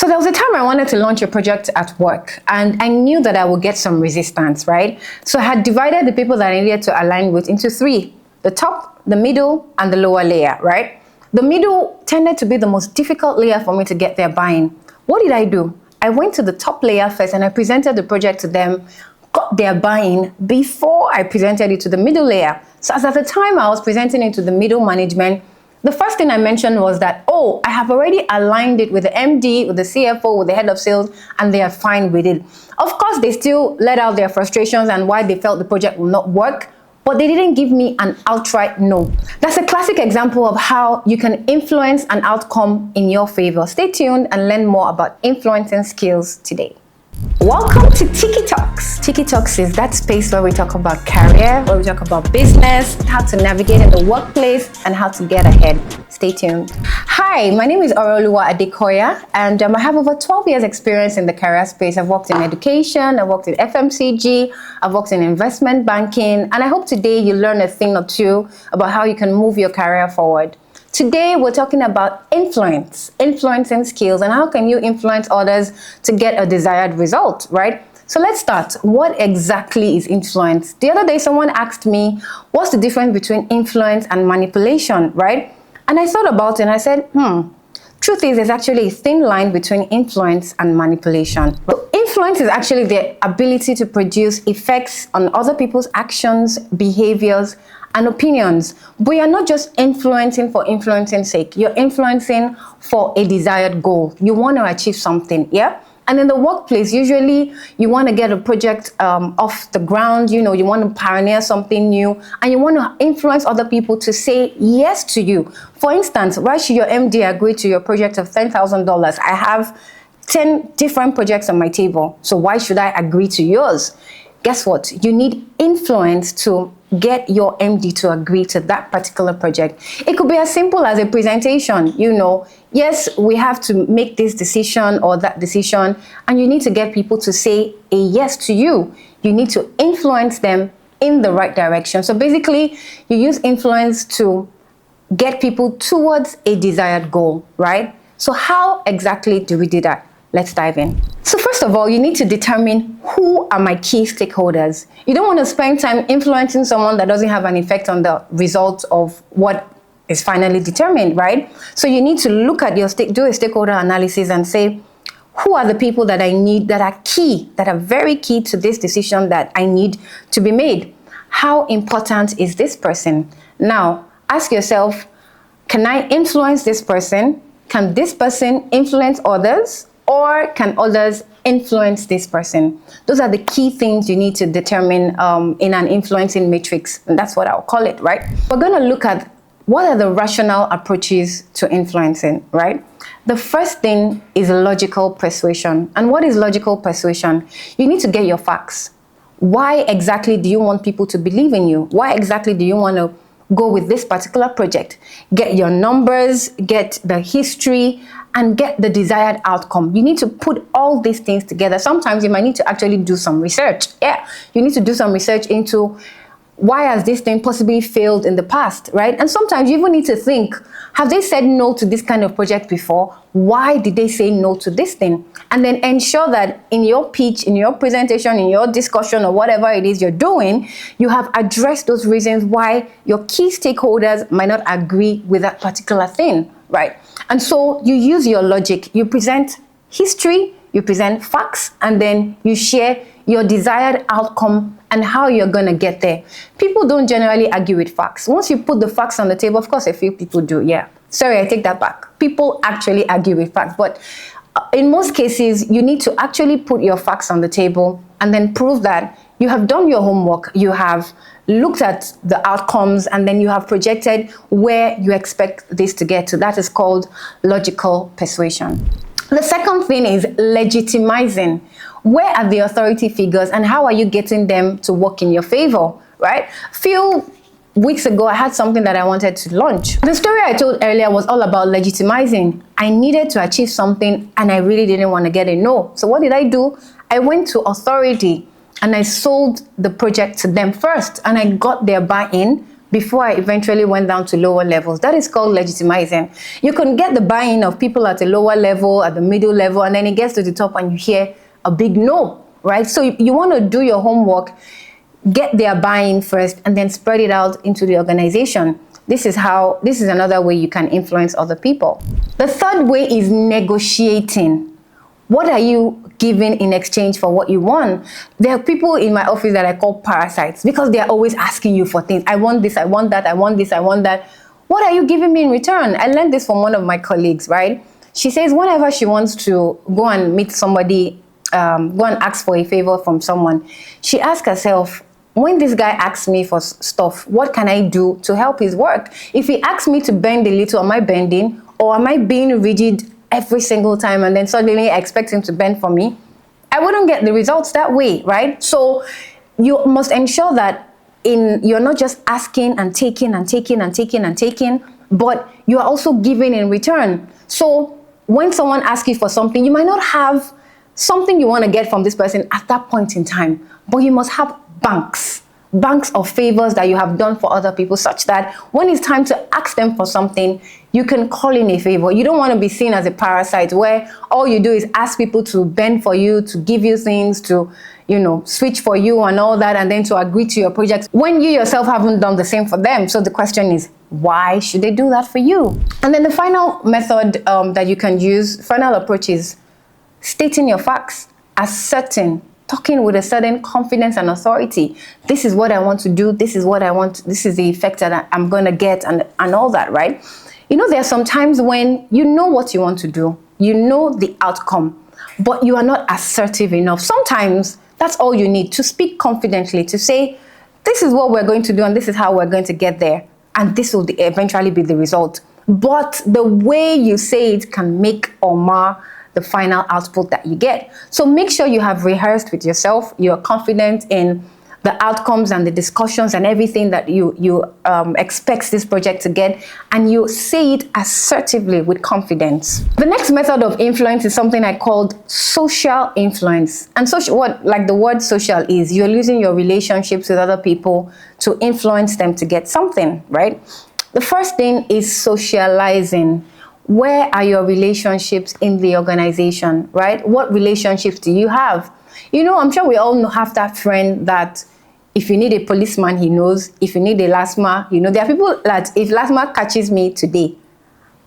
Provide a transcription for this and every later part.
So there was a time I wanted to launch a project at work, and I knew that I would get some resistance, right? So I had divided the people that I needed to align with into three: the top, the middle, and the lower layer, right? The middle tended to be the most difficult layer for me to get their buy-in. What did I do? I went to the top layer first and I presented the project to them, got their buy-in before I presented it to the middle layer. So as at the time I was presenting it to the middle management, the first thing I mentioned was that, oh, I have already aligned it with the MD, with the CFO, with the head of sales, and they are fine with it. Of course, they still let out their frustrations and why they felt the project will not work, but they didn't give me an outright no. That's a classic example of how you can influence an outcome in your favor. Stay tuned and learn more about influencing skills today. Welcome to Tiki Talks. Tiki Talks is that space where we talk about career, where we talk about business, how to navigate in the workplace, and how to get ahead. Stay tuned. Hi, my name is Oroluwa Adekoya, and I have over 12 years experience in the career space. I've worked in education, I've worked in FMCG, I've worked in investment banking, and I hope today you learn a thing or two about how you can move your career forward. Today, we're talking about influencing skills, and how can you influence others to get a desired result, right? So let's start. What exactly is influence? The other day, someone asked me, what's the difference between influence and manipulation, right? And I thought about it and I said, truth is, there's actually a thin line between influence and manipulation. So influence is actually the ability to produce effects on other people's actions, behaviors, and opinions. But you're not just influencing for influencing's sake. You're influencing for a desired goal. You want to achieve something, yeah? And in the workplace, usually you want to get a project off the ground, you want to pioneer something new, and you want to influence other people to say yes to you. For instance, why should your MD agree to your project of $10,000? I have 10 different projects on my table, so why should I agree to yours? Guess what? You need influence to get your MD to agree to that particular project. It could be as simple as a presentation. Yes, we have to make this decision or that decision, and you need to get people to say a yes to you. You need to influence them in the right direction. So basically, you use influence to get people towards a desired goal, right? So how exactly do we do that? Let's dive in. So first of all, you need to determine who are my key stakeholders. You don't want to spend time influencing someone that doesn't have an effect on the result of what is finally determined, right? So you need to look at do a stakeholder analysis and say, who are the people that I need that are key, that are very key to this decision that I need to be made? How important is this person? Now, ask yourself, can I influence this person? Can this person influence others? Or can others influence this person? Those are the key things you need to determine in an influencing matrix. And that's what I'll call it, right? We're going to look at what are the rational approaches to influencing, right? The first thing is logical persuasion. And what is logical persuasion? You need to get your facts. Why exactly do you want people to believe in you? Why exactly do you want to go with this particular project? Get your numbers, get the history, and get the desired outcome. You need to put all these things together. Sometimes you might need to actually do some research. Yeah, you need to do some research into why has this thing possibly failed in the past, right? And sometimes you even need to think, have they said no to this kind of project before? Why did they say no to this thing? And then ensure that in your pitch, in your presentation, in your discussion, or whatever it is you're doing, you have addressed those reasons why your key stakeholders might not agree with that particular thing, right? And so you use your logic. You present history, you present facts, and then you share your desired outcome and how you're going to get there. People don't generally argue with facts. Once you put the facts on the table, of course, a few people do, yeah. Sorry, I take that back. People actually argue with facts, but in most cases, you need to actually put your facts on the table and then prove that you have done your homework, you have looked at the outcomes, and then you have projected where you expect this to get to. That is called logical persuasion. The second thing is legitimizing. Where are the authority figures and how are you getting them to work in your favor, right? A few weeks ago, I had something that I wanted to launch. The story I told earlier was all about legitimizing. I needed to achieve something and I really didn't want to get a no. So what did I do? I went to authority and I sold the project to them first, and I got their buy-in before I eventually went down to lower levels. That is called legitimizing. You can get the buy-in of people at a lower level, at the middle level, and then it gets to the top and you hear a big no, right? So you want to do your homework, get their buy-in first, and then spread it out into the organization. This is another way you can influence other people. The third way is negotiating. What are you giving in exchange for what you want? There are people in my office that I call parasites because they are always asking you for things. I want this, I want that, I want this, I want that. What are you giving me in return? I learned this from one of my colleagues, right? She says whenever she wants to go and meet somebody, go and ask for a favor from someone, she asks herself, when this guy asks me for stuff, what can I do to help his work? If he asks me to bend a little, am I bending? Or am I being rigid every single time and then suddenly I expect him to bend for me? I wouldn't get the results that way, right? So you must ensure that you're not just asking and taking and taking and taking and taking, but you are also giving in return. So when someone asks you for something, you might not have something you want to get from this person at that point in time, but you must have banks of favors that you have done for other people, such that when it's time to ask them for something, you can call in a favor. You don't want to be seen as a parasite where all you do is ask people to bend for you, to give you things, to, switch for you and all that, and then to agree to your projects when you yourself haven't done the same for them. So the question is, why should they do that for you? And then the final method that you can use, final approach, is stating your facts, asserting, talking with a certain confidence and authority. This is what I want to do. This is what I want. This is the effect that I'm going to get, and all that, right? There are some times when you know what you want to do, you know the outcome, but you are not assertive enough. Sometimes that's all you need, to speak confidently, to say, this is what we're going to do and this is how we're going to get there, and this will eventually be the result. But the way you say it can make or mar the final output that you get. So make sure you have rehearsed with yourself, you're confident in the outcomes and the discussions and everything that you expect this project to get, and you say it assertively with confidence. The next method of influence is something I called social influence. And like the word social is, you're using your relationships with other people to influence them to get something, right? The first thing is socializing. Where are your relationships in the organization, right? What relationships do you have? I'm sure we all have that friend that if you need a policeman, he knows. If you need a LASMA, there are people that if LASMA catches me today,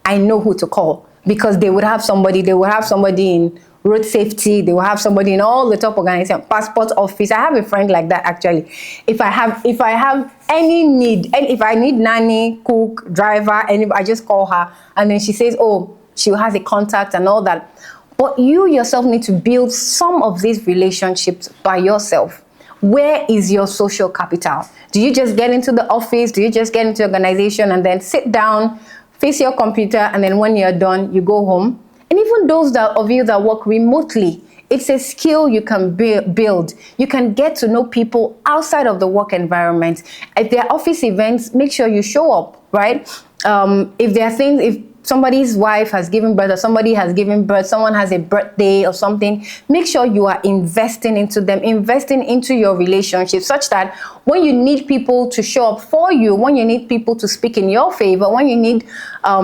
I know who to call, because they will have somebody in road safety, they will have somebody in all the top organizations, passport office. I have a friend like that, actually. If I have any need, and if I need nanny, cook, driver, I just call her, and then she says, oh, she has a contact and all that. But you yourself need to build some of these relationships by yourself. Where is your social capital? Do you just get into the office? Do you just get into organization and then sit down, face your computer, and then when you're done, you go home? And even those of you that work remotely, it's a skill you can build. You can get to know people outside of the work environment. If there are office events, make sure you show up, right? If there are things, if somebody's wife has given birth or somebody has given birth, someone has a birthday or something, make sure you are investing into them, investing into your relationship, such that when you need people to show up for you, when you need people to speak in your favor, when you need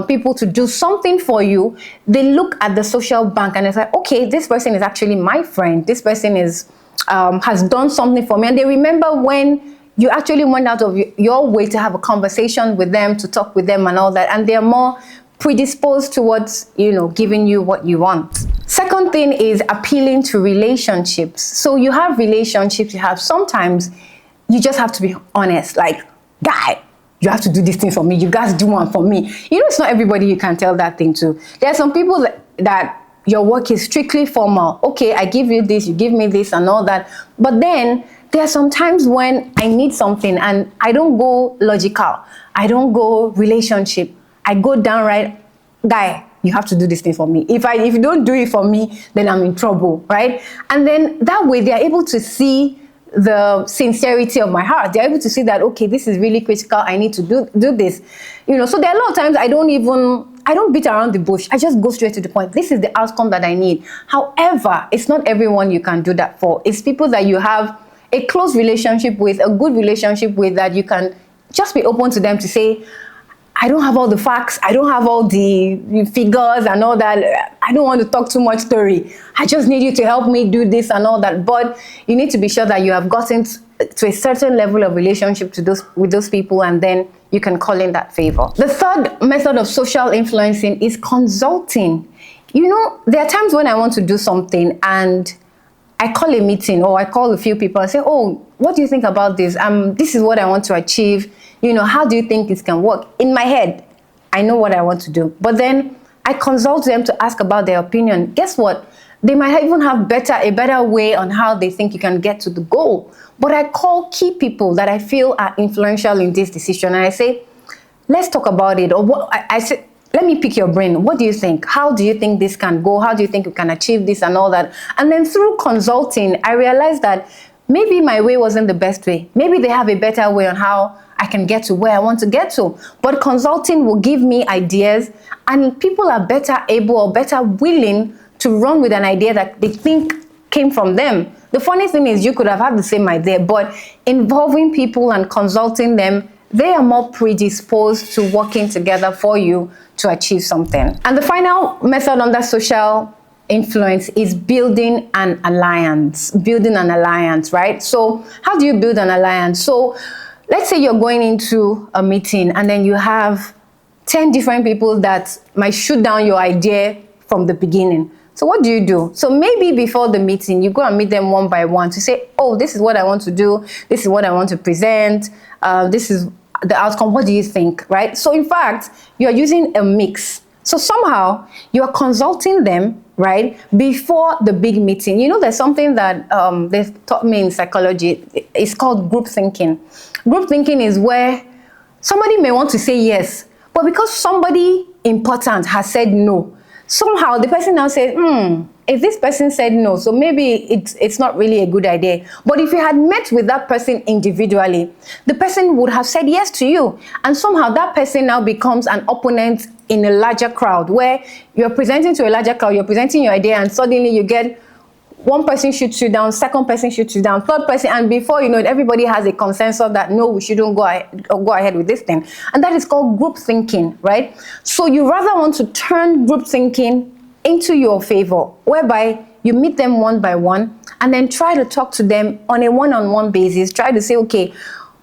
people to do something for you, they look at the social bank and it's like, okay, this person is actually my friend. This person has done something for me. And they remember when you actually went out of your way to have a conversation with them, to talk with them and all that. And they're more predisposed towards, giving you what you want. Second thing is appealing to relationships. So you have relationships, sometimes you just have to be honest, like, guy, you have to do this thing for me. You guys do one for me. It's not everybody you can tell that thing to. There are some people that your work is strictly formal. Okay, I give you this, you give me this and all that. But then there are some times when I need something and I don't go logical. I don't go relationship. I go downright, guy, you have to do this thing for me. If you don't do it for me, then I'm in trouble, right? And then that way they're able to see the sincerity of my heart. They're able to see that, okay, this is really critical. I need to do this. So there are a lot of times I don't beat around the bush. I just go straight to the point. This is the outcome that I need. However, it's not everyone you can do that for. It's people that you have a close relationship with, a good relationship with, that you can just be open to them to say, I don't have all the facts, I don't have all the figures and all that. I don't want to talk too much story. I just need you to help me do this and all that. But you need to be sure that you have gotten to a certain level of relationship with those people, and then you can call in that favor. The third method of social influencing is consulting. You know, there are times when I want to do something and I call a meeting, or I call a few people and say, oh, what do you think about this? This is what I want to achieve. You know, how do you think this can work? In my head, I know what I want to do. But then I consult them to ask about their opinion. Guess what? They might even have a better way on how they think you can get to the goal. But I call key people that I feel are influential in this decision, and I say, let's talk about it. Or what I say, let me pick your brain. What do you think? How do you think this can go? How do you think you can achieve this and all that? And then through consulting, I realized that maybe my way wasn't the best way. Maybe they have a better way on how I can get to where I want to get to. But consulting will give me ideas, and people are better able or better willing to run with an idea that they think came from them. The funny thing is, you could have had the same idea, but involving people and consulting them, they are more predisposed to working together for you to achieve something. And the final method under social influence is building an alliance. Building an alliance, right? So how do you build an alliance? So let's say you're going into a meeting and then you have 10 different people that might shoot down your idea from the beginning. So what do? So maybe before the meeting, you go and meet them one by one to say, oh, this is what I want to do. This is what I want to present. This is the outcome. What do you think, right? So in fact, you are using a mix. So somehow you are consulting them, right, before the big meeting. You know, there's something that they've taught me in psychology. It's called group thinking. Group thinking is where somebody may want to say yes, but because somebody important has said no, somehow the person now says, if this person said no, so maybe it's not really a good idea. But if you had met with that person individually, the person would have said yes to you. And somehow that person now becomes an opponent in a larger crowd, where you're presenting to a larger crowd, you're presenting your idea, and suddenly you get one person shoots you down, second person shoots you down, third person, and before you know it, everybody has a consensus that no, we shouldn't go ahead with this thing. And that is called group thinking, right? So you rather want to turn group thinking into your favor, whereby you meet them one by one and then try to talk to them on a one-on-one basis. Try to say, okay,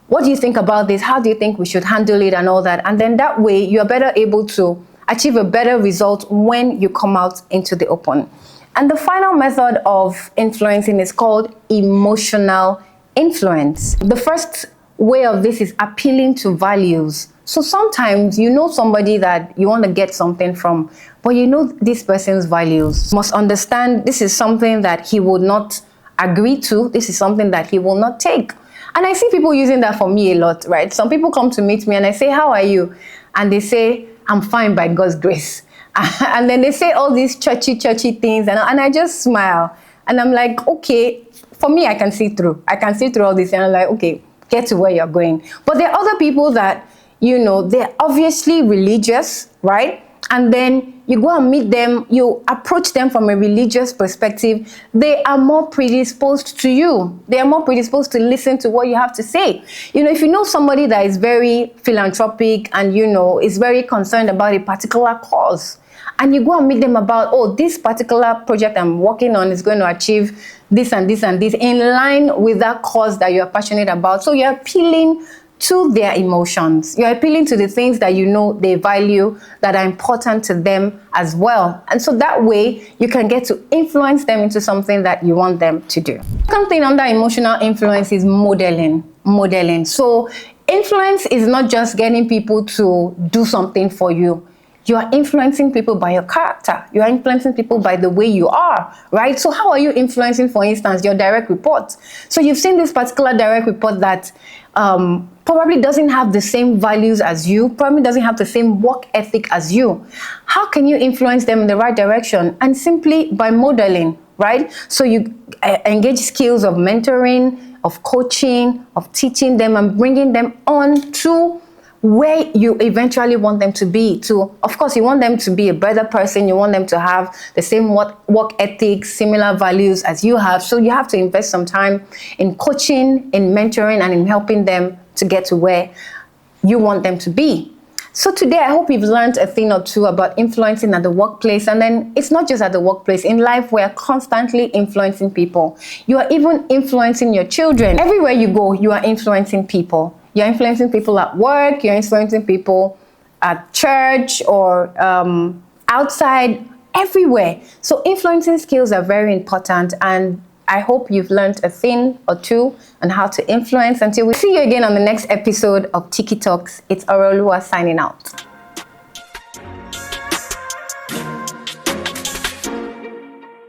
what do you think about this? How do you think we should handle it and all that? And then that way you're better able to achieve a better result when you come out into the open. And the final method of influencing is called emotional influence. The first way of this is appealing to values. So sometimes you know somebody that you want to get something from, but you know this person's values. You must understand this is something that he would not agree to. This is something that he will not take. And I see people using that for me a lot, right? Some people come to meet me and I say, how are you? And they say, I'm fine by God's grace. And then they say all these churchy things, and I just smile. And I'm like, okay, for me, I can see through. I can see through all this, and I'm like, okay, get to where you're going. But there are other people that, you know, they're obviously religious, right? And then you go and meet them, you approach them from a religious perspective, they are more predisposed to you. They are more predisposed to listen to what you have to say. You know, if you know somebody that is very philanthropic and, you know, is very concerned about a particular cause, and you go and meet them about, oh, this particular project I'm working on is going to achieve this and this and this in line with that cause that you're passionate about. So you're appealing to their emotions. You're appealing to the things that you know they value, that are important to them as well. And so that way you can get to influence them into something that you want them to do. Second thing under emotional influence is modeling. So influence is not just getting people to do something for you. You are influencing people by your character. You are influencing people by the way you are, right? So how are you influencing, for instance, your direct report? So you've seen this particular direct report that probably doesn't have the same values as you, probably doesn't have the same work ethic as you. How can you influence them in the right direction? And simply by modeling, right? So you engage skills of mentoring, of coaching, of teaching them and bringing them on to where you eventually want them to be. To, of course, you want them to be a better person. You want them to have the same work ethics, similar values as you have. So you have to invest some time in coaching, in mentoring, and in helping them to get to where you want them to be. So today, I hope you've learned a thing or two about influencing at the workplace. And then it's not just at the workplace. In life, we are constantly influencing people. You are even influencing your children. Everywhere you go, you are influencing people. You're influencing people at work. You're influencing people at church or outside, everywhere. So influencing skills are very important. And I hope you've learned a thing or two on how to influence. Until we see you again on the next episode of Tiki Talks, it's Oroluwa signing out.